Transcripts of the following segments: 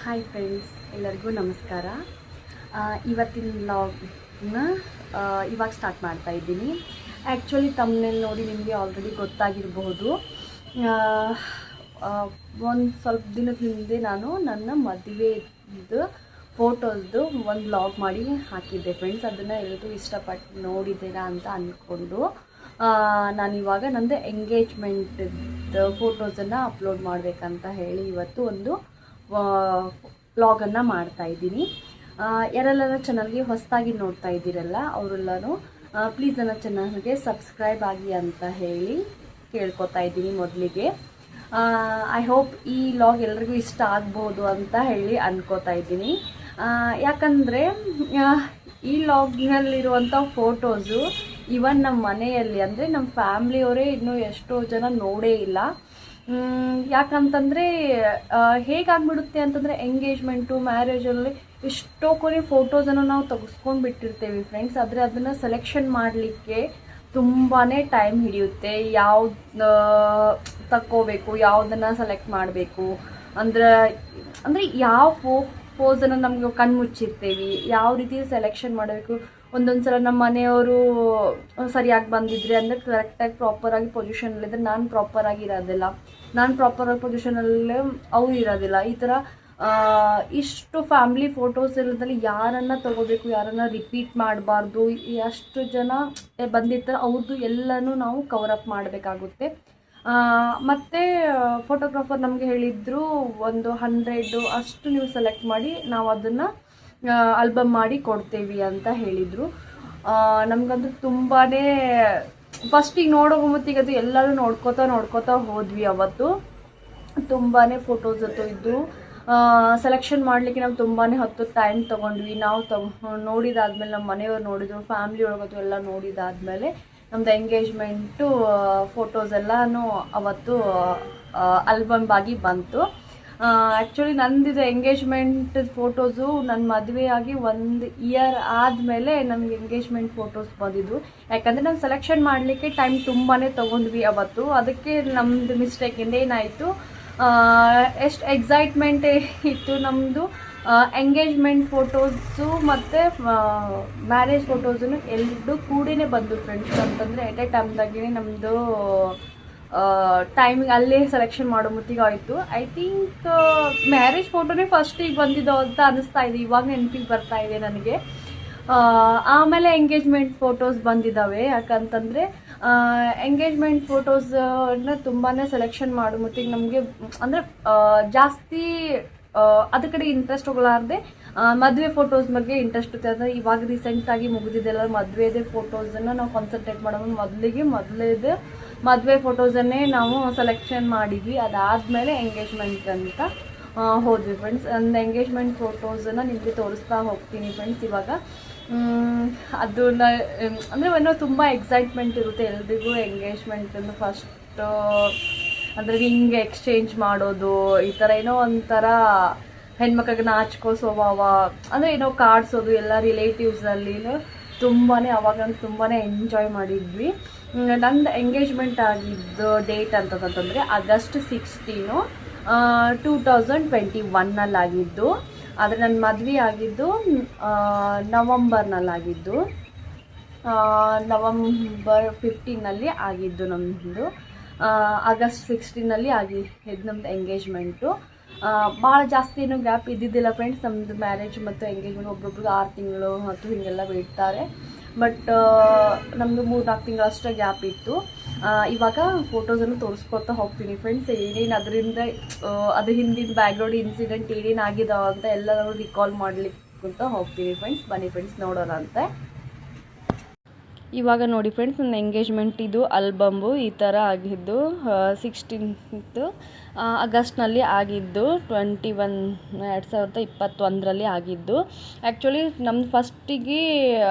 Hi friends, ಎಲ್ಲರಿಗೂ ನಮಸ್ಕಾರ. ಇವತ್ತಿನ ವ್ಲಾಗ್ನ ಇವಾಗ ಸ್ಟಾರ್ಟ್ ಮಾಡ್ತಾ ಇದ್ದೀನಿ. ಆ್ಯಕ್ಚುಲಿ ತಮ್ಮನೇಲಿ ನೋಡಿ ನಿಮಗೆ ಆಲ್ರೆಡಿ ಗೊತ್ತಾಗಿರಬಹುದು. ಒಂದು ಸ್ವಲ್ಪ ದಿನದ ಹಿಂದೆ ನಾನು ನನ್ನ ಮದುವೆದು ಫೋಟೋಸ್ದು ಒಂದು ವ್ಲಾಗ್ ಮಾಡಿ ಹಾಕಿದ್ದೆ ಫ್ರೆಂಡ್ಸ್. ಅದನ್ನು ಎಲ್ಲರೂ ಇಷ್ಟಪಟ್ಟು ನೋಡಿದ್ದೀರಾ ಅಂತ ಅಂದ್ಕೊಂಡು ನಾನಿವಾಗ ನಂದು ಎಂಗೇಜ್ಮೆಂಟ್ದು ಫೋಟೋಸನ್ನು ಅಪ್ಲೋಡ್ ಮಾಡಬೇಕಂತ ಹೇಳಿ ಇವತ್ತು ಒಂದು ವ್ಲಾಗನ್ನು ಮಾಡ್ತಾಯಿದ್ದೀನಿ. ಯಾರೆಲ್ಲ ಚಾನಲ್ಗೆ ಹೊಸದಾಗಿ ನೋಡ್ತಾ ಇದ್ದೀರಲ್ಲ ಅವರೆಲ್ಲರೂ ಪ್ಲೀಸ್ ನನ್ನ ಚಾನಲ್ಗೆ ಸಬ್ಸ್ಕ್ರೈಬ್ ಆಗಿ ಅಂತ ಹೇಳಿ ಕೇಳ್ಕೊತಾ ಇದ್ದೀನಿ ಮೊದಲಿಗೆ. ಐ ಹೋಪ್ ಈ ವ್ಲಾಗ್ ಎಲ್ರಿಗೂ ಇಷ್ಟ ಆಗ್ಬೋದು ಅಂತ ಹೇಳಿ ಅಂದ್ಕೋತಾ ಇದ್ದೀನಿ. ಯಾಕಂದರೆ ಈ ವ್ಲಾಗ್ನಲ್ಲಿರುವಂಥ ಫೋಟೋಸು ಇವನ್ ನಮ್ಮ ಮನೆಯಲ್ಲಿ ಅಂದರೆ ನಮ್ಮ ಫ್ಯಾಮ್ಲಿಯವರೇ ಇನ್ನೂ ಎಷ್ಟೋ ಜನ ನೋಡೇ ಇಲ್ಲ. ಯಾಕಂತಂದರೆ ಹೇಗಾಗ್ಬಿಡುತ್ತೆ ಅಂತಂದರೆ ಎಂಗೇಜ್ಮೆಂಟು ಮ್ಯಾರೇಜಲ್ಲಿ ಎಷ್ಟೋ ಕೊನೆ ಫೋಟೋಸನ್ನು ನಾವು ತೆಗೆಸ್ಕೊಂಡು ಬಿಟ್ಟಿರ್ತೇವೆ ಫ್ರೆಂಡ್ಸ್. ಆದರೆ ಅದನ್ನು ಸೆಲೆಕ್ಷನ್ ಮಾಡಲಿಕ್ಕೆ ತುಂಬಾ ಟೈಮ್ ಹಿಡಿಯುತ್ತೆ. ಯಾವ್ದು ತಕ್ಕೋಬೇಕು, ಯಾವುದನ್ನು ಸೆಲೆಕ್ಟ್ ಮಾಡಬೇಕು ಅಂದರೆ ಯಾವ ಪೋಸನ್ನು ನಮಗೆ ಕಣ್ಮುಚ್ಚಿರ್ತೀವಿ, ಯಾವ ರೀತಿ ಸೆಲೆಕ್ಷನ್ ಮಾಡಬೇಕು. ಒಂದೊಂದು ಸಲ ನಮ್ಮ ಮನೆಯವರು ಸರಿಯಾಗಿ ಬಂದಿದ್ರೆ ಅಂದರೆ ಕರೆಕ್ಟಾಗಿ ಪ್ರಾಪರಾಗಿ ಪೊಸಿಷನಲ್ಲಿದ್ದರೆ ನಾನು ಪ್ರಾಪರಾಗಿ ಇರೋದಿಲ್ಲ, ನಾನು ಪ್ರಾಪರಾಗಿ ಪೊಸಿಷನಲ್ಲಿ ಅವ್ರು ಇರೋದಿಲ್ಲ. ಈ ಥರ ಇಷ್ಟು ಫ್ಯಾಮ್ಲಿ ಫೋಟೋಸ್ ಇರೋದ್ರಲ್ಲಿ ಯಾರನ್ನು ತೊಗೋಬೇಕು, ಯಾರನ್ನು ರಿಪೀಟ್ ಮಾಡಬಾರ್ದು, ಎಷ್ಟು ಜನ ಬಂದಿರ್ತಾರೆ ಅವ್ರದ್ದು ಎಲ್ಲನೂ ನಾವು ಕವರಪ್ ಮಾಡಬೇಕಾಗುತ್ತೆ. ಮತ್ತು ಫೋಟೋಗ್ರಾಫರ್ ನಮಗೆ ಹೇಳಿದ್ರು ಒಂದು 100 ಅಷ್ಟು ನೀವು ಸೆಲೆಕ್ಟ್ ಮಾಡಿ ನಾವು ಅದನ್ನು ಆಲ್ಬಮ್ ಮಾಡಿ ಕೊಡ್ತೇವೆ ಅಂತ ಹೇಳಿದರು. ನಮಗಂತೂ ತುಂಬಾ ಫಸ್ಟಿಗೆ ನೋಡೋ ಮತ್ತಿಗೆ ಅದು ಎಲ್ಲರೂ ನೋಡ್ಕೋತಾ ಹೋದ್ವಿ. ಅವತ್ತು ತುಂಬಾ ಫೋಟೋಸ್ ಇದ್ದು ಸೆಲೆಕ್ಷನ್ ಮಾಡಲಿಕ್ಕೆ ನಾವು ತುಂಬಾ ಹೊತ್ತು ಟೈಮ್ ತೊಗೊಂಡ್ವಿ. ನಾವು ನೋಡಿದಾದ್ಮೇಲೆ ನಮ್ಮ ಮನೆಯವ್ರು ನೋಡಿದ್ರು, ಫ್ಯಾಮ್ಲಿ ಒಳಗದು ಎಲ್ಲ ನೋಡಿದಾದ್ಮೇಲೆ ನಮ್ಮದು ಎಂಗೇಜ್ಮೆಂಟು ಫೋಟೋಸ್ ಎಲ್ಲನೂ ಅವತ್ತು ಆಲ್ಬಮ್ ಆಗಿ ಬಂತು. ಆ್ಯಕ್ಚುಲಿ ನಂದಿದು ಎಂಗೇಜ್ಮೆಂಟ್ ಫೋಟೋಸು ನನ್ನ ಮದುವೆಯಾಗಿ 1 ಇಯರ್ ಆದಮೇಲೆ ನಮ್ಗೆ ಎಂಗೇಜ್ಮೆಂಟ್ ಫೋಟೋಸ್ ಬಂದಿದ್ದು. ಯಾಕಂದರೆ ನಾವು ಸೆಲೆಕ್ಷನ್ ಮಾಡಲಿಕ್ಕೆ ಟೈಮ್ ತುಂಬಾ ತೊಗೊಂಡ್ವಿ ಅವತ್ತು. ಅದಕ್ಕೆ ನಮ್ಮದು ಮಿಸ್ಟೇಕಿಂದ ಏನಾಯಿತು, ಎಷ್ಟು ಎಕ್ಸೈಟ್ಮೆಂಟ್ ಇತ್ತು ನಮ್ಮದು ಎಂಗೇಜ್ಮೆಂಟ್ ಫೋಟೋಸು ಮತ್ತು ಮ್ಯಾರೇಜ್ ಫೋಟೋಸನ್ನು ಎರಡು ಕೂಡಿನೇ ಬಂದು ಫ್ರೆಂಡ್ಸ್. ಅಂತಂದರೆ ಎಟ್ ಎ ಟೈಮ್ದಾಗೇ ನಮ್ಮದು ಟೈಮಿಗೆ ಅಲ್ಲೇ ಸೆಲೆಕ್ಷನ್ ಮಾಡೋ ಮತ್ತಿಗೆ ಆಯಿತು. ಐ ಥಿಂಕ್ ಮ್ಯಾರೇಜ್ ಫೋಟೋನೇ ಫಸ್ಟಿಗೆ ಬಂದಿದ್ದೋ ಅಂತ ಅನ್ನಿಸ್ತಾ ಇದೆ, ಇವಾಗ ನೆನಪಿಗೆ ಬರ್ತಾ ಇದೆ ನನಗೆ. ಆಮೇಲೆ ಎಂಗೇಜ್ಮೆಂಟ್ ಫೋಟೋಸ್ ಬಂದಿದ್ದಾವೆ. ಯಾಕಂತಂದರೆ ಎಂಗೇಜ್ಮೆಂಟ್ ಫೋಟೋಸನ್ನ ತುಂಬಾ ಸೆಲೆಕ್ಷನ್ ಮಾಡೋ ಮತ್ತಿಗೆ ನಮಗೆ ಅಂದರೆ ಜಾಸ್ತಿ ಅದ್ರ ಕಡೆ ಇಂಟ್ರೆಸ್ಟ್ ಹೋಗಲಾರ್ದೆ ಮದುವೆ ಫೋಟೋಸ್ ಬಗ್ಗೆ ಇಂಟ್ರೆಸ್ಟ್ ಇರುತ್ತೆ. ಅಂದರೆ ಇವಾಗ ರೀಸೆಂಟಾಗಿ ಮುಗಿದಿದ್ದೆಲ್ಲ ಮದುವೆದೇ ಫೋಟೋಸನ್ನು ನಾವು ಕಾನ್ಸಂಟ್ರೇಟ್ ಮಾಡೋದು. ಮೊದಲೇದು ಮದುವೆ ಫೋಟೋಸನ್ನೇ ನಾವು ಸೆಲೆಕ್ಷನ್ ಮಾಡಿದ್ವಿ. ಅದಾದಮೇಲೆ ಎಂಗೇಜ್ಮೆಂಟ್ ಅಂತ ಹೋದ್ವಿ ಫ್ರೆಂಡ್ಸ್. ಒಂದು ಎಂಗೇಜ್ಮೆಂಟ್ ಫೋಟೋಸನ್ನು ನಿಮಗೆ ತೋರಿಸ್ತಾ ಹೋಗ್ತೀನಿ ಫ್ರೆಂಡ್ಸ್. ಇವಾಗ ಅದನ್ನ ಅಂದರೆ ಏನೋ ತುಂಬ ಎಕ್ಸೈಟ್ಮೆಂಟ್ ಇರುತ್ತೆ ಎಲ್ರಿಗೂ ಎಂಗೇಜ್ಮೆಂಟನ್ನು ಫಸ್ಟು ಅಂದರೆ ರಿಂಗ್ ಎಕ್ಸ್ಚೇಂಜ್ ಮಾಡೋದು, ಈ ಥರ ಏನೋ ಒಂಥರ ಹೆಣ್ಮಕ್ಳಿಗೆ ನಾಚ್ಕೋ ಸ್ವಭಾವ, ಅಂದರೆ ಏನೋ ಕಾಡ್ಸೋದು ಎಲ್ಲ ರಿಲೇಟಿವ್ಸಲ್ಲಿ ಅವಾಗ ತುಂಬಾ ಎಂಜಾಯ್ ಮಾಡಿದ್ವಿ. ನಂದು ಎಂಗೇಜ್ಮೆಂಟ್ ಆಗಿದ್ದು ಡೇಟ್ ಅಂತಂದರೆ August 16, 2021 ಆಗಿದ್ದು. ಆದರೆ ನನ್ನ ಮದುವೆ ಆಗಿದ್ದು ನವಂಬರ್ನಲ್ಲಾಗಿದ್ದು, November 15 ಆಗಿದ್ದು ನಮ್ಮದು. August 16 ಆಗಿದ್ದು ನಮ್ಮದು ಎಂಗೇಜ್ಮೆಂಟು. ಭಾಳ ಜಾಸ್ತಿ ಏನೂ ಗ್ಯಾಪ್ ಇದ್ದಿದ್ದಿಲ್ಲ ಫ್ರೆಂಡ್ಸ್. ನಮ್ಮದು ಮ್ಯಾರೇಜ್ ಮತ್ತು ಎಂಗೇಜ್ಮೆಂಟ್ ಒಬ್ರೊಬ್ರಿಗೆ 6 ತಿಂಗಳು ಮತ್ತು ಹೀಗೆಲ್ಲ ಬಿಡ್ತಾರೆ. ಬಟ್ ನಮ್ಮದು 3-4 ತಿಂಗಳು ಅಷ್ಟೇ ಗ್ಯಾಪ್ ಇತ್ತು. ಇವಾಗ ಫೋಟೋಸನ್ನು ತೋರಿಸ್ಕೊತಾ ಹೋಗ್ತೀನಿ ಫ್ರೆಂಡ್ಸ್. ಏನೇನು ಅದರಿಂದ ಅದು ಹಿಂದಿನ ಬ್ಯಾಕ್ಗ್ರೌಂಡ್ ಇನ್ಸಿಡೆಂಟ್ ಏನೇನು ಆಗಿದಾವೆ ಅಂತ ಎಲ್ಲ ನಾವು ರಿಕಾಲ್ ಮಾಡಲಿಕ್ಕೆ ಹೋಗ್ತೀನಿ ಫ್ರೆಂಡ್ಸ್. ಬನ್ನಿ ಫ್ರೆಂಡ್ಸ್ ನೋಡೋಣ ಅಂತೆ. ಇವಾಗ ನೋಡಿ ಫ್ರೆಂಡ್ಸ್, ನನ್ನ ಎಂಗೇಜ್ಮೆಂಟ್ ಇದು ಆಲ್ಬಮ್ಮು ಈ ಥರ ಆಗಿದ್ದು 16th ಆಗಸ್ಟ್ನಲ್ಲಿ ಆಗಿದ್ದು 21, 2021 ಆಗಿದ್ದು. ಆ್ಯಕ್ಚುಲಿ ನಮ್ದು ಫಸ್ಟಿಗೆ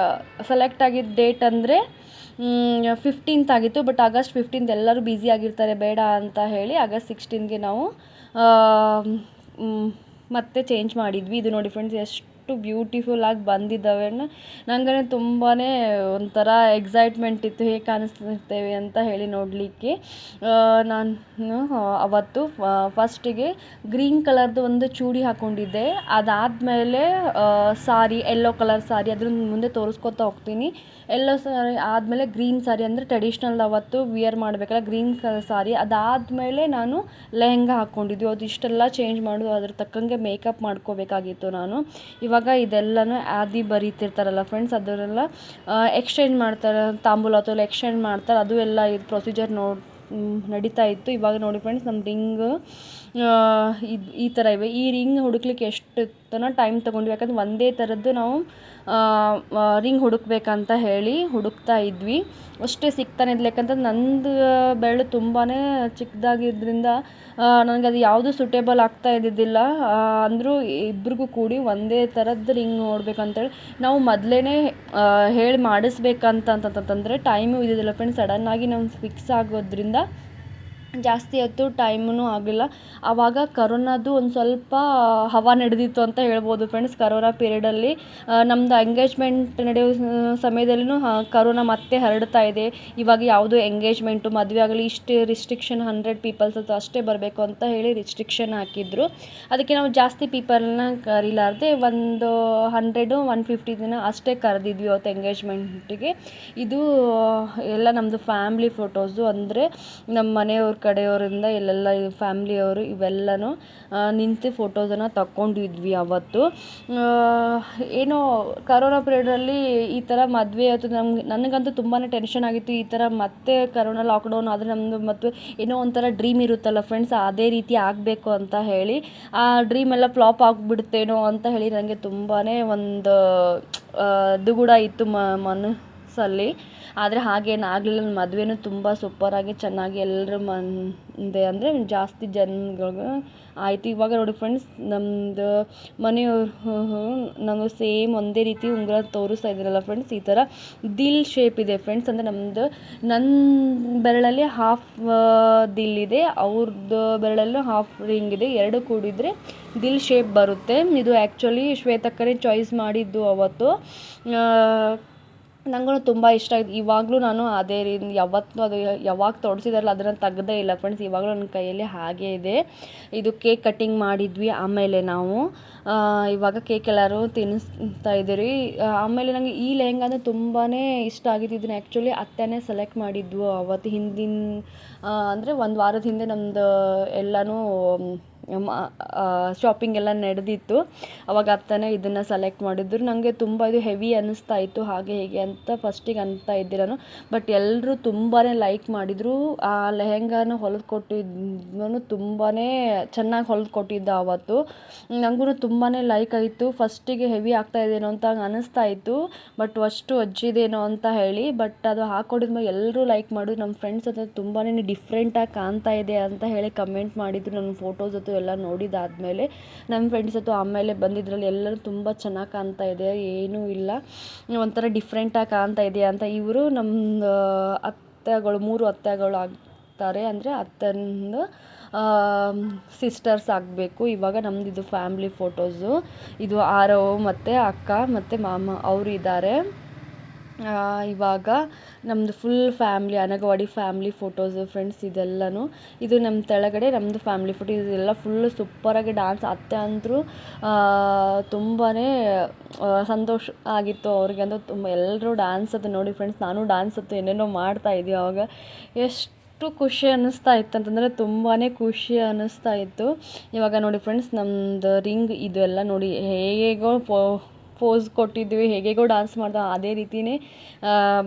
ಸೆಲೆಕ್ಟ್ ಆಗಿದ್ದ ಡೇಟ್ ಅಂದರೆ 15th ಆಗಿತ್ತು. ಬಟ್ August 15 ಎಲ್ಲರೂ ಬ್ಯುಸಿ ಆಗಿರ್ತಾರೆ ಬೇಡ ಅಂತ ಹೇಳಿ August 16ಗೆ ನಾವು ಮತ್ತೆ ಚೇಂಜ್ ಮಾಡಿದ್ವಿ. ಇದು ನೋಡಿ ಫ್ರೆಂಡ್ಸ್, ಎಷ್ಟು ಎಷ್ಟು ಬ್ಯೂಟಿಫುಲ್ಲಾಗಿ ಬಂದಿದ್ದಾವೆ. ನನಗೆ ತುಂಬಾ ಒಂಥರ ಎಕ್ಸೈಟ್ಮೆಂಟ್ ಇತ್ತು ಹೇಗೆ ಕಾಣಿಸ್ತಿರ್ತೇವೆ ಅಂತ ಹೇಳಿ ನೋಡಲಿಕ್ಕೆ. ನಾನು ಅವತ್ತು ಫಸ್ಟಿಗೆ ಗ್ರೀನ್ ಕಲರ್ದು ಒಂದು ಚೂಡಿ ಹಾಕ್ಕೊಂಡಿದ್ದೆ. ಅದಾದಮೇಲೆ ಸಾರಿ, ಯೆಲ್ಲೋ ಕಲರ್ ಸಾರಿ, ಅದ್ರ ಮುಂದೆ ತೋರಿಸ್ಕೊತಾ ಹೋಗ್ತೀನಿ. ಯೆಲ್ಲೋ ಸಾರಿ ಆದಮೇಲೆ ಗ್ರೀನ್ ಸಾರಿ, ಅಂದರೆ ಟ್ರೆಡಿಷ್ನಲ್ ಅವತ್ತು ವಿಯರ್ ಮಾಡಬೇಕಲ್ಲ ಗ್ರೀನ್ ಕಲರ್ ಸಾರಿ. ಅದಾದಮೇಲೆ ನಾನು ಲೆಹೆಂಗಾ ಹಾಕ್ಕೊಂಡಿದ್ವಿ. ಅದು ಇಷ್ಟೆಲ್ಲ ಚೇಂಜ್ ಮಾಡೋದು, ಅದ್ರ ತಕ್ಕಂಗೆ ಮೇಕಪ್ ಮಾಡ್ಕೋಬೇಕಾಗಿತ್ತು ನಾನು. ಇವಾಗ ಇದೆಲ್ಲನೂ ಆದಿ ಬರೀತಿರ್ತಾರಲ್ಲ ಫ್ರೆಂಡ್ಸ್, ಅದನ್ನೆಲ್ಲ ಎಕ್ಸ್ಚೇಂಜ್ ಮಾಡ್ತಾರೆ, ತಾಂಬೂಲ ಅಥವಾ ಎಕ್ಸ್ಚೇಂಜ್ ಮಾಡ್ತಾರೆ. ಅದು ಎಲ್ಲ ಇದು ಪ್ರೊಸೀಜರ್ ನಡೀತಾ ಇತ್ತು. ಇವಾಗ ನೋಡಿ ಫ್ರೆಂಡ್ಸ್, ನಮ್ಮ ರಿಂಗ್ ಈ ಥರ ಇವೆ. ಈ ರಿಂಗ್ ಹುಡುಕ್ಲಿಕ್ಕೆ ಎಷ್ಟು ಟೈಮ್ ತೊಗೊಂಡ್ವಿ, ಯಾಕಂದ್ರೆ ಒಂದೇ ಥರದ್ದು ನಾವು ರಿಂಗ್ ಹುಡುಕ್ಬೇಕಂತ ಹೇಳಿ ಹುಡುಕ್ತಾ ಇದ್ವಿ. ಅಷ್ಟೇ ಸಿಗ್ತಾನೆ ಇದ್ಲು. ಯಾಕಂದ್ರೆ ನಂದು ಬೆರಳು ತುಂಬಾ ಚಿಕ್ಕದಾಗಿದ್ದರಿಂದ ನನಗೆ ಅದು ಯಾವುದು ಸೂಟೇಬಲ್ ಆಗ್ತಾ ಇದ್ದಿದ್ದಿಲ್ಲ. ಅಂದರೂ ಇಬ್ರಿಗೂ ಕೂಡಿ ಒಂದೇ ಥರದ್ದು ರಿಂಗ್ ನೋಡ್ಬೇಕಂತೇಳಿ ನಾವು ಮೊದಲೇ ಹೇಳಿ ಮಾಡಿಸ್ಬೇಕಂತಂತಂದರೆ ಟೈಮು ಇದ್ದಿದ್ದಿಲ್ಲ ಫ್ರೆಂಡ್ಸ್. ಸಡನ್ನಾಗಿ ನಾವು ಫಿಕ್ಸ್ ಆಗೋದ್ರಿಂದ ಜಾಸ್ತಿ ಹೊತ್ತು ಟೈಮೂ ಆಗಿಲ್ಲ. ಆವಾಗ ಕರೋನಾದು ಒಂದು ಸ್ವಲ್ಪ ಹವಾ ನಡೆದಿತ್ತು ಅಂತ ಹೇಳ್ಬೋದು ಫ್ರೆಂಡ್ಸ್. ಕರೋನಾ ಪೀರಿಯಡಲ್ಲಿ ನಮ್ಮದು ಎಂಗೇಜ್ಮೆಂಟ್ ನಡೆಯೋ ಸಮಯದಲ್ಲಿನೂ ಕರೋನಾ ಮತ್ತೆ ಹರಡ್ತಾ ಇದೆ. ಇವಾಗ ಯಾವುದು ಎಂಗೇಜ್ಮೆಂಟು ಮದುವೆ ಆಗಲಿ ಇಷ್ಟು ರಿಸ್ಟ್ರಿಕ್ಷನ್ 100 ಪೀಪಲ್ಸ್ ಅಷ್ಟೇ ಬರಬೇಕು ಅಂತ ಹೇಳಿ ರಿಸ್ಟ್ರಿಕ್ಷನ್ ಹಾಕಿದ್ರು. ಅದಕ್ಕೆ ನಾವು ಜಾಸ್ತಿ ಪೀಪಲ್ನ ಕರೀಲಾರ್ದೆ ಒಂದು 100-150 ಜನ ಅಷ್ಟೇ ಕರೆದಿದ್ವಿ ಅವತ್ತು ಎಂಗೇಜ್ಮೆಂಟಿಗೆ. ಇದು ಎಲ್ಲ ನಮ್ಮದು ಫ್ಯಾಮ್ಲಿ ಫೋಟೋಸು, ಅಂದರೆ ನಮ್ಮ ಮನೆಯವ್ರ ಕಡೆಯವರಿಂದ ಇಲ್ಲೆಲ್ಲ ಫ್ಯಾಮ್ಲಿಯವರು ಇವೆಲ್ಲನೂ ನಿಂತು ಫೋಟೋಸನ್ನು ತಗೊಂಡಿದ್ವಿ ಅವತ್ತು. ಏನೋ ಕರೋನಾ ಪೀರಿಯಡಲ್ಲಿ ಈ ಥರ ಮದುವೆ ಆಯಿತು. ನನಗಂತೂ ತುಂಬಾ ಟೆನ್ಷನ್ ಆಗಿತ್ತು. ಈ ಥರ ಮತ್ತೆ ಕರೋನಾ ಲಾಕ್ಡೌನ್ ಆದರೆ ನಮ್ಮದು ಮತ್ತು ಏನೋ ಒಂಥರ ಡ್ರೀಮ್ ಇರುತ್ತಲ್ಲ ಫ್ರೆಂಡ್ಸ್, ಅದೇ ರೀತಿ ಆಗಬೇಕು ಅಂತ ಹೇಳಿ. ಆ ಡ್ರೀಮ್ ಎಲ್ಲ ಫ್ಲಾಪ್ ಆಗಿಬಿಡುತ್ತೇನೋ ಅಂತ ಹೇಳಿ ನನಗೆ ತುಂಬಾ ಒಂದು ದುಗುಡ ಇತ್ತು ಮನಸ್ಸಲ್ಲಿ. ಆದರೆ ಹಾಗೇನು ಆಗಲಿಲ್ಲ. ನನ್ನ ಮದುವೆನೂ ತುಂಬ ಸೂಪರಾಗಿ ಚೆನ್ನಾಗಿ ಎಲ್ಲರ ಮುಂದೆ, ಅಂದರೆ ಜಾಸ್ತಿ ಜನಗಳು ಆಯಿತು. ಇವಾಗ ನೋಡಿ ಫ್ರೆಂಡ್ಸ್, ನಮ್ಮದು ಮನೆಯವರು ನಮಗೆ ಸೇಮ್ ಒಂದೇ ರೀತಿ ಉಂಗುರ ತೋರಿಸ್ತಾ ಇದ್ದೀರಲ್ಲ ಫ್ರೆಂಡ್ಸ್. ಈ ಥರ ದಿಲ್ ಶೇಪ್ ಇದೆ ಫ್ರೆಂಡ್ಸ್. ಅಂದರೆ ನನ್ನ ಬೆರಳಲ್ಲಿ ಹಾಫ್ ದಿಲ್ ಇದೆ, ಅವ್ರದ್ದು ಬೆರಳಲ್ಲೂ ಹಾಫ್ ರಿಂಗ್ ಇದೆ. ಎರಡು ಕೂಡಿದರೆ ದಿಲ್ ಶೇಪ್ ಬರುತ್ತೆ. ಇದು ಆ್ಯಕ್ಚುಲಿ ಶ್ವೇತಕ್ಕನೇ ಚಾಯ್ಸ್ ಮಾಡಿದ್ದು ಅವತ್ತು. ನನಗೂ ತುಂಬ ಇಷ್ಟ ಆಯಿತು. ಇವಾಗಲೂ ನಾನು ಅದೇ ಯಾವತ್ತೂ ಅದು ಯಾವಾಗ ತೊಡಿಸಿದಾರಲ್ಲ ಅದನ್ನು ತೆಗ್ದೇ ಇಲ್ಲ ಫ್ರೆಂಡ್ಸ್. ಇವಾಗಲೂ ನನ್ನ ಕೈಯಲ್ಲಿ ಹಾಗೇ ಇದೆ. ಇದು ಕೇಕ್ ಕಟ್ಟಿಂಗ್ ಮಾಡಿದ್ವಿ. ಆಮೇಲೆ ನಾವು ಇವಾಗ ಕೇಕ್ ಎಲ್ಲರೂ ತಿನ್ನಿಸ್ತಾ ಇದ್ದೀರಿ. ಆಮೇಲೆ ನನಗೆ ಈ ಲೆಹೆಂಗಾ ಅಂದರೆ ತುಂಬಾ ಇಷ್ಟ ಆಗಿತ್ತು. ಇದನ್ನು ಆ್ಯಕ್ಚುಲಿ ಅತ್ತೆನೇ ಸೆಲೆಕ್ಟ್ ಮಾಡಿದ್ವು ಅವತ್ತು. ಹಿಂದಿನ ಅಂದರೆ ಒಂದು ವಾರದ ಹಿಂದೆ ನಮ್ಮದು ಎಲ್ಲನೂ ಶಾಪಿಂಗ್ ಎಲ್ಲ ನಡೆದಿತ್ತು. ಅವಾಗ ಅತ್ತನೇ ಇದನ್ನು ಸೆಲೆಕ್ಟ್ ಮಾಡಿದ್ರು. ನನಗೆ ತುಂಬ ಇದು ಹೆವಿ ಅನ್ನಿಸ್ತಾ ಇತ್ತು, ಹಾಗೆ ಹೇಗೆ ಅಂತ ಫಸ್ಟಿಗೆ ಅಂತ ಇದ್ದೆ ನಾನು. ಬಟ್ ಎಲ್ಲರೂ ತುಂಬಾ ಲೈಕ್ ಮಾಡಿದರು. ಆ ಲೆಹೆಂಗಾನ ಹೊಲಿದು ಕೊಟ್ಟಿದ್ದನು ತುಂಬಾ ಚೆನ್ನಾಗಿ ಹೊಲಿದು ಕೊಟ್ಟಿದ್ದ ಅವತ್ತು. ನನಗೂ ತುಂಬಾ ಲೈಕ್ ಆಯಿತು. ಫಸ್ಟಿಗೆ ಹೆವಿ ಆಗ್ತಾ ಇದೇನೋ ಅಂತ ಅನ್ನಿಸ್ತಾ ಇತ್ತು, ಬಟ್ ಅಷ್ಟು ಅಜ್ಜಿದೇನೋ ಅಂತ ಹೇಳಿ. ಬಟ್ ಅದು ಹಾಕ್ಕೊಂಡಿದ್ಮೇಲೆ ಎಲ್ಲರೂ ಲೈಕ್ ಮಾಡಿದ್ರು. ನಮ್ಮ ಫ್ರೆಂಡ್ಸ್ ಹತ್ರ ತುಂಬಾ ಡಿಫ್ರೆಂಟಾಗಿ ಕಾಣ್ತಾ ಇದೆ ಅಂತ ಹೇಳಿ ಕಮೆಂಟ್ ಮಾಡಿದರು. ನನ್ನ ಫೋಟೋಸ್ ಹತ್ತು ಎಲ್ಲ ನೋಡಿದಾದಮೇಲೆ ನಮ್ಮ ಫ್ರೆಂಡ್ಸ್ ಹತ್ತು ಆಮೇಲೆ ಬಂದಿದ್ರಲ್ಲಿ ಎಲ್ಲರೂ ತುಂಬ ಚೆನ್ನಾಗಿ ಕಾಣ್ತಾ ಇದೆ, ಏನೂ ಇಲ್ಲ, ಒಂಥರ ಡಿಫ್ರೆಂಟಾಗಿ ಕಾಣ್ತಾ ಇದೆ ಅಂತ. ಇವರು ನಮ್ಮ ಅತ್ತೆಗಳು 3 ಅತ್ತೆಗಳು ಆಗ್ತಾರೆ, ಅಂದರೆ ಅತ್ತಂದು ಸಿಸ್ಟರ್ಸ್ ಆಗಬೇಕು. ಇವಾಗ ನಮ್ಮದು ಇದು ಫ್ಯಾಮ್ಲಿ ಫೋಟೋಸು. ಇದು ಆರವ್ ಮತ್ತು ಅಕ್ಕ ಮತ್ತು ಮಾಮ ಅವರು ಇದ್ದಾರೆ. ಇವಾಗ ನಮ್ಮದು ಫುಲ್ ಫ್ಯಾಮ್ಲಿ ಅನಗವಾಡಿ ಫ್ಯಾಮ್ಲಿ ಫೋಟೋಸು ಫ್ರೆಂಡ್ಸ್ ಇದೆಲ್ಲನೂ. ಇದು ನಮ್ಮ ತೆಳಗಡೆ ನಮ್ಮದು ಫ್ಯಾಮ್ಲಿ ಫೋಟೋ. ಇದೆಲ್ಲ ಫುಲ್ಲು ಸೂಪರಾಗಿ ಡ್ಯಾನ್ಸ್. ಅತ್ತೆ ಅಂತೂ ತುಂಬಾ ಸಂತೋಷ ಆಗಿತ್ತು ಅವ್ರಿಗೆ ಅಂತ. ತುಂಬ ಎಲ್ಲರೂ ಡ್ಯಾನ್ಸ್ ಅದು ನೋಡಿ ಫ್ರೆಂಡ್ಸ್. ನಾನು ಡ್ಯಾನ್ಸ್ ಅದು ಏನೇನೋ ಮಾಡ್ತಾಯಿದ್ವಿ. ಆವಾಗ ಎಷ್ಟು ಖುಷಿ ಅನ್ನಿಸ್ತಾ ಇತ್ತು ಅಂತಂದರೆ ತುಂಬಾ ಖುಷಿ ಅನ್ನಿಸ್ತಾ ಇತ್ತು. ಇವಾಗ ನೋಡಿ ಫ್ರೆಂಡ್ಸ್, ನಮ್ಮದು ರಿಂಗ್ ಇದು ಎಲ್ಲ ನೋಡಿ ಹೇಗೋ ಪೋಸ್ ಕೊಟ್ಟಿದ್ವಿ, ಹೇಗೇಗೋ ಡ್ಯಾನ್ಸ್ ಮಾಡ್ದೆ, ಅದೇ ರೀತಿಯೇ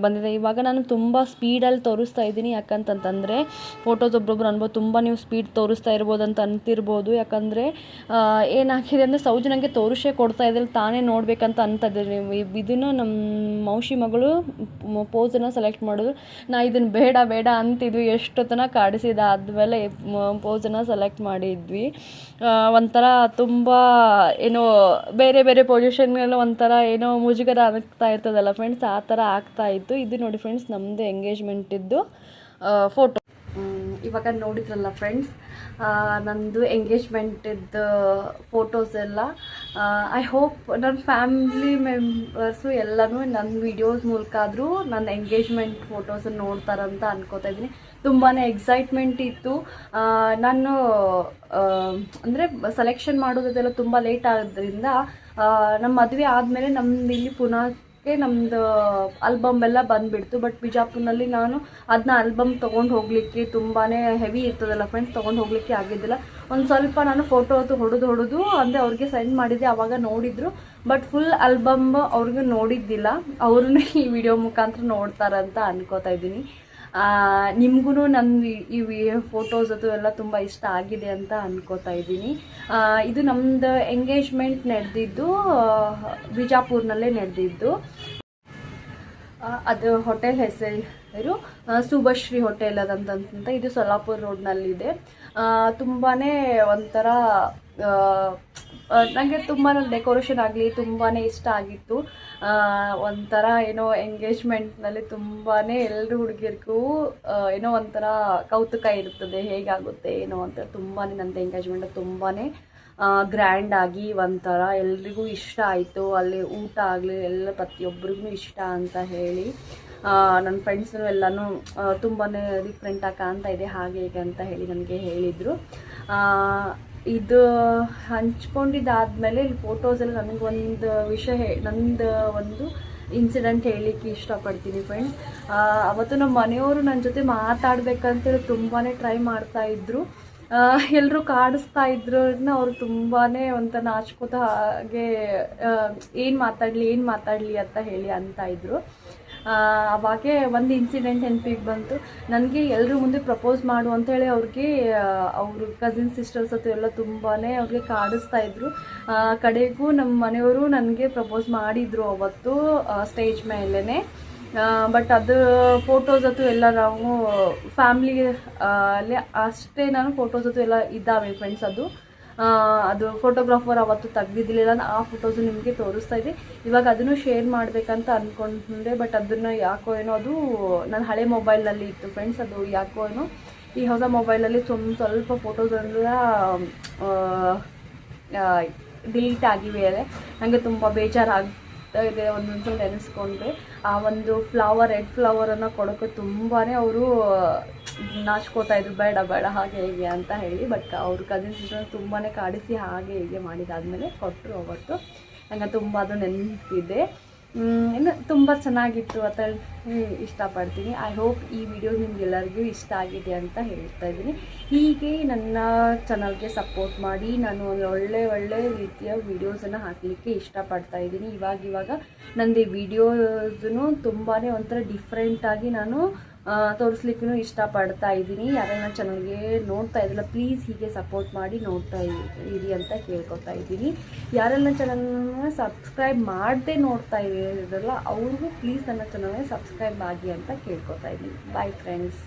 ಬಂದಿದೆ. ಇವಾಗ ನಾನು ತುಂಬ ಸ್ಪೀಡಲ್ಲಿ ತೋರಿಸ್ತಾ ಇದ್ದೀನಿ. ಯಾಕಂತಂತಂದರೆ ಫೋಟೋಸ್ ಒಬ್ಬೊಬ್ರು ಅನ್ಬೋದು ತುಂಬ ನೀವು ಸ್ಪೀಡ್ ತೋರಿಸ್ತಾ ಇರ್ಬೋದು ಅಂತ ಅಂತಿರ್ಬೋದು. ಯಾಕಂದರೆ ಏನಾಗಿದೆ ಅಂದರೆ ಸೌಜು ನನಗೆ ತೋರಿಸೇ ಕೊಡ್ತಾ ಇದ್ದಲ್ಲಿ ತಾನೇ ನೋಡಬೇಕಂತ ಅಂತಂದಿದ್ದೀನಿ. ಇದನ್ನು ನಮ್ಮ ಮೌಶಿ ಮಗಳು ಪೋಸನ್ನು ಸೆಲೆಕ್ಟ್ ಮಾಡಿದ್ರು. ನಾ ಇದನ್ನು ಬೇಡ ಬೇಡ ಅಂತಿದ್ವಿ, ಎಷ್ಟೊತ್ತನ ಕಾಡಿಸಿದ ಆದಮೇಲೆ ಪೋಸನ್ನು ಸೆಲೆಕ್ಟ್ ಮಾಡಿದ್ವಿ. ಒಂಥರ ತುಂಬ ಏನೋ ಬೇರೆ ಬೇರೆ ಪೊಸಿಷನ್ಗೆಲ್ಲ ಒಂಥರ ಏನೋ ಮುಜುಗರ ಆಗ್ತಾ ಇರ್ತದಲ್ಲ ಫ್ರೆಂಡ್ಸ್, ಆ ಥರ ಆಗ್ತಾಯಿತ್ತು. ಇದು ನೋಡಿ ಫ್ರೆಂಡ್ಸ್ ನಮ್ಮದು ಎಂಗೇಜ್ಮೆಂಟಿದ್ದು ಫೋಟೋ. ಇವಾಗ ನೋಡಿದ್ರಲ್ಲ ಫ್ರೆಂಡ್ಸ್, ನಂದು ಎಂಗೇಜ್ಮೆಂಟಿದ್ದು ಫೋಟೋಸ್ ಎಲ್ಲ ಐ ಹೋಪ್ ನನ್ನ ಫ್ಯಾಮಿಲಿ ಮೆಂಬರ್ಸು ಎಲ್ಲನೂ ನನ್ನ ವೀಡಿಯೋಸ್ ಮೂಲಕ ಆದರೂ ನನ್ನ ಎಂಗೇಜ್ಮೆಂಟ್ ಫೋಟೋಸನ್ನು ನೋಡ್ತಾರಂತ ಅನ್ಕೋತಾ ಇದ್ದೀನಿ. ತುಂಬಾ ಎಕ್ಸೈಟ್ಮೆಂಟ್ ಇತ್ತು. ನಾನು ಅಂದರೆ ಸೆಲೆಕ್ಷನ್ ಮಾಡೋದೆಲ್ಲ ತುಂಬ ಲೇಟ್ ಆಗೋದ್ರಿಂದ ನಮ್ಮ ಮದುವೆ ಆದಮೇಲೆ ನಮ್ದು ಇಲ್ಲಿ ಪುನಾಕ್ಕೆ ನಮ್ಮದು ಆಲ್ಬಮ್ ಎಲ್ಲ ಬಂದುಬಿಡ್ತು. ಬಟ್ ಬಿಜಾಪುರ್ನಲ್ಲಿ ನಾನು ಅದನ್ನ ಆಲ್ಬಮ್ ತೊಗೊಂಡು ಹೋಗಲಿಕ್ಕೆ ತುಂಬಾ ಹೆವಿ ಇರ್ತದಲ್ಲ ಫ್ರೆಂಡ್ಸ್, ತೊಗೊಂಡು ಹೋಗಲಿಕ್ಕೆ ಆಗಿದ್ದಿಲ್ಲ. ಒಂದು ಸ್ವಲ್ಪ ನಾನು ಫೋಟೋ ಹೊಡೆದು ಅಂದರೆ ಅವ್ರಿಗೆ ಸೆಂಡ್ ಮಾಡಿದ್ದೆ, ಆವಾಗ ನೋಡಿದ್ರು. ಬಟ್ ಫುಲ್ ಆಲ್ಬಮ್ ಅವ್ರಿಗೆ ನೋಡಿದ್ದಿಲ್ಲ. ಅವ್ರನ್ನ ಈ ವಿಡಿಯೋ ಮುಖಾಂತರ ನೋಡ್ತಾರಂತ ಅನ್ಕೋತಾ ಇದ್ದೀನಿ. ನಿಮಗೂ ನನ್ನ ಈ ಫೋಟೋಸ್ ಅದು ಎಲ್ಲ ತುಂಬ ಇಷ್ಟ ಆಗಿದೆ ಅಂತ ಅನ್ಕೋತಾ ಇದ್ದೀನಿ. ಇದು ನಮ್ಮದು ಎಂಗೇಜ್ಮೆಂಟ್ ನಡೆದಿದ್ದು ಬಿಜಾಪುರ್ನಲ್ಲೇ ನಡೆದಿದ್ದು. ಅದು ಹೋಟೆಲ್ ಹೆಸರು ಶುಭಶ್ರೀ ಹೋಟೆಲ್ ಅದಂತ. ಇದು ಸೊಲ್ಲಾಪುರ ರೋಡ್ನಲ್ಲಿದೆ. ತುಂಬಾ ಒಂಥರ ನನಗೆ ತುಂಬ ಡೆಕೋರೇಷನ್ ಆಗಲಿ ತುಂಬಾ ಇಷ್ಟ ಆಗಿತ್ತು. ಒಂಥರ ಏನೋ ಎಂಗೇಜ್ಮೆಂಟ್ನಲ್ಲಿ ತುಂಬಾ ಎಲ್ಲರೂ ಹುಡುಗಿರಿಗೂ ಏನೋ ಒಂಥರ ಕೌತುಕ ಇರ್ತದೆ, ಹೇಗಾಗುತ್ತೆ ಏನೋ ಅಂತ. ತುಂಬಾ ನಂದು ಎಂಗೇಜ್ಮೆಂಟ್ ತುಂಬಾ ಗ್ರ್ಯಾಂಡಾಗಿ ಒಂಥರ ಎಲ್ರಿಗೂ ಇಷ್ಟ ಆಯಿತು. ಅಲ್ಲಿ ಊಟ ಆಗಲಿ ಎಲ್ಲ ಪ್ರತಿಯೊಬ್ಬರಿಗೂ ಇಷ್ಟ ಅಂತ ಹೇಳಿ ನನ್ನ ಫ್ರೆಂಡ್ಸು ಎಲ್ಲನೂ ತುಂಬಾ ಡಿಫ್ರೆಂಟಾಗಿ ಕಾಣ್ತಾ ಇದೆ ಹಾಗೆ ಹೀಗೆ ಅಂತ ಹೇಳಿ ನನಗೆ ಹೇಳಿದರು. ಇದು ಹಂಚ್ಕೊಂಡಿದ್ದಾದಮೇಲೆ ಇಲ್ಲಿ ಫೋಟೋಸಲ್ಲಿ ನನಗೊಂದು ವಿಷಯ ನಂದು ಒಂದು ಇನ್ಸಿಡೆಂಟ್ ಹೇಳಲಿಕ್ಕೆ ಇಷ್ಟಪಡ್ತೀನಿ ಫ್ರೆಂಡ್ಸ್. ಅವತ್ತು ನಮ್ಮ ಮನೆಯವರು ನನ್ನ ಜೊತೆ ಮಾತಾಡಬೇಕಂತೇಳಿ ತುಂಬಾ ಟ್ರೈ ಮಾಡ್ತಾಯಿದ್ರು. ಎಲ್ಲರೂ ಕಾಡಿಸ್ತಾ ಇದ್ರು. ಅವರು ತುಂಬಾ ಒಂಥರ ನಾಚ್ಕೋತ ಹಾಗೆ ಏನು ಮಾತಾಡಲಿ ಅಂತ ಹೇಳಿ ಅಂತಾಯಿದ್ರು. ಅವಾಗೆ ಒಂದು ಇನ್ಸಿಡೆಂಟ್ ನೆನಪಿಗೆ ಬಂತು. ನನಗೆ ಎಲ್ಲರೂ ಮುಂದೆ ಪ್ರಪೋಸ್ ಮಾಡು ಅಂತೇಳಿ ಅವ್ರಿಗೆ ಅವರು ಕಸಿನ್ ಸಿಸ್ಟರ್ಸ್ ಹತ್ರ ಎಲ್ಲ ತುಂಬಾ ಅವ್ರಿಗೆ ಕಾಡಿಸ್ತಾ ಇದ್ರು. ಕಡೆಗೂ ನಮ್ಮ ಮನೆಯವರು ನನಗೆ ಪ್ರಪೋಸ್ ಮಾಡಿದರು ಅವತ್ತು ಸ್ಟೇಜ್ ಮೇಲೇ. ಬಟ್ ಅದು ಫೋಟೋಸ್ ಅದು ಎಲ್ಲ ನಾವು ಫ್ಯಾಮ್ಲಿ ಅಲ್ಲಿ ಅಷ್ಟೇ ನಾನು ಫೋಟೋಸ್ ಅದು ಎಲ್ಲ ಇದ್ದಾವೆ ಫ್ರೆಂಡ್ಸ್. ಅದು ಫೋಟೋಗ್ರಾಫರ್ ಅವತ್ತು ತೆಗ್ದಿದ್ದಿಲ್ಲ. ಆ ಫೋಟೋಸು ನಿಮಗೆ ತೋರಿಸ್ತಾ ಇದೆ. ಇವಾಗ ಅದನ್ನು ಶೇರ್ ಮಾಡಬೇಕಂತ ಅಂದ್ಕೊಂಡೆ. ಬಟ್ ಅದನ್ನು ಯಾಕೋ ಏನೋ ಅದು ನನ್ನ ಹಳೆ ಮೊಬೈಲಲ್ಲಿ ಇತ್ತು ಫ್ರೆಂಡ್ಸ್. ಅದು ಯಾಕೋ ಏನೋ ಈ ಹೊಸ ಮೊಬೈಲಲ್ಲಿ ಸ್ವಲ್ಪ ಫೋಟೋಸೆಲ್ಲ ಡಿಲೀಟ್ ಆಗಿವೆ. ನನಗೆ ತುಂಬ ಬೇಜಾರಾಗ್ತಾ ಇದೆ ಒಂದೊಂದ್ಸಲ ನೆನೆಸ್ಕೊಂಡ್ರೆ. ಆ ಒಂದು ರೆಡ್ ಫ್ಲವರನ್ನು ಕೊಡೋಕ್ಕೆ ತುಂಬಾ ಅವರು ನಾಚ್ಕೋತಾ ಇದ್ರು, ಬೇಡ ಹಾಗೆ ಹೀಗೆ ಅಂತ ಹೇಳಿ. ಬಟ್ ಅವ್ರ ಕಸಿನ್ ಸಿಸ್ಟರ್ ತುಂಬಾ ಕಾಡಿಸಿ ಹಾಗೆ ಹೀಗೆ ಮಾಡಿದಾದ್ಮೇಲೆ ಕೊಟ್ಟರು ಅವತ್ತು. ನನಗೆ ತುಂಬ ಅದು ನೆನಪಿದೆ. ಇನ್ನು ತುಂಬ ಚೆನ್ನಾಗಿತ್ತು ಅಂತ ಇಷ್ಟಪಡ್ತೀನಿ. ಐ ಹೋಪ್ ಈ ವಿಡಿಯೋ ನಿಮಗೆಲ್ಲರಿಗೂ ಇಷ್ಟ ಆಗಿದೆ ಅಂತ ಹೇಳ್ತಾ ಇದ್ದೀನಿ. ಹೀಗೆ ನನ್ನ ಚಾನಲ್ಗೆ ಸಪೋರ್ಟ್ ಮಾಡಿ. ನಾನು ಒಳ್ಳೆ ರೀತಿಯ ವೀಡಿಯೋಸನ್ನು ಹಾಕಲಿಕ್ಕೆ ಇಷ್ಟಪಡ್ತಾ ಇದ್ದೀನಿ. ಇವಾಗ ನಂದು ಈ ವಿಡಿಯೋಸನ್ನು ತುಂಬಾ ಒಂಥರ ಡಿಫ್ರೆಂಟಾಗಿ ನಾನು ತೋರಿಸ್ಲಿಕ್ಕೂ ಇಷ್ಟಪಡ್ತಾ ಇದ್ದೀನಿ. ಯಾರೆಲ್ಲ ಚಾನಲ್ಗೆ ನೋಡ್ತಾ ಇದ್ದಿಲ್ಲ ಪ್ಲೀಸ್ ಹೀಗೆ ಸಪೋರ್ಟ್ ಮಾಡಿ ನೋಡ್ತಾ ಇರಿ ಅಂತ ಕೇಳ್ಕೊತಾ ಇದ್ದೀನಿ. ಯಾರೆಲ್ಲ ಚಾನಲ್ನ ಸಬ್ಸ್ಕ್ರೈಬ್ ಮಾಡದೆ ನೋಡ್ತಾ ಇರೋದಲ್ಲ ಅವ್ರಿಗೂ ಪ್ಲೀಸ್ ನನ್ನ ಚಾನಲ್ಗೆ ಸಬ್ಸ್ಕ್ರೈಬ್ ಆಗಿ ಅಂತ ಕೇಳ್ಕೊತಾ ಇದ್ದೀನಿ. Bye friends.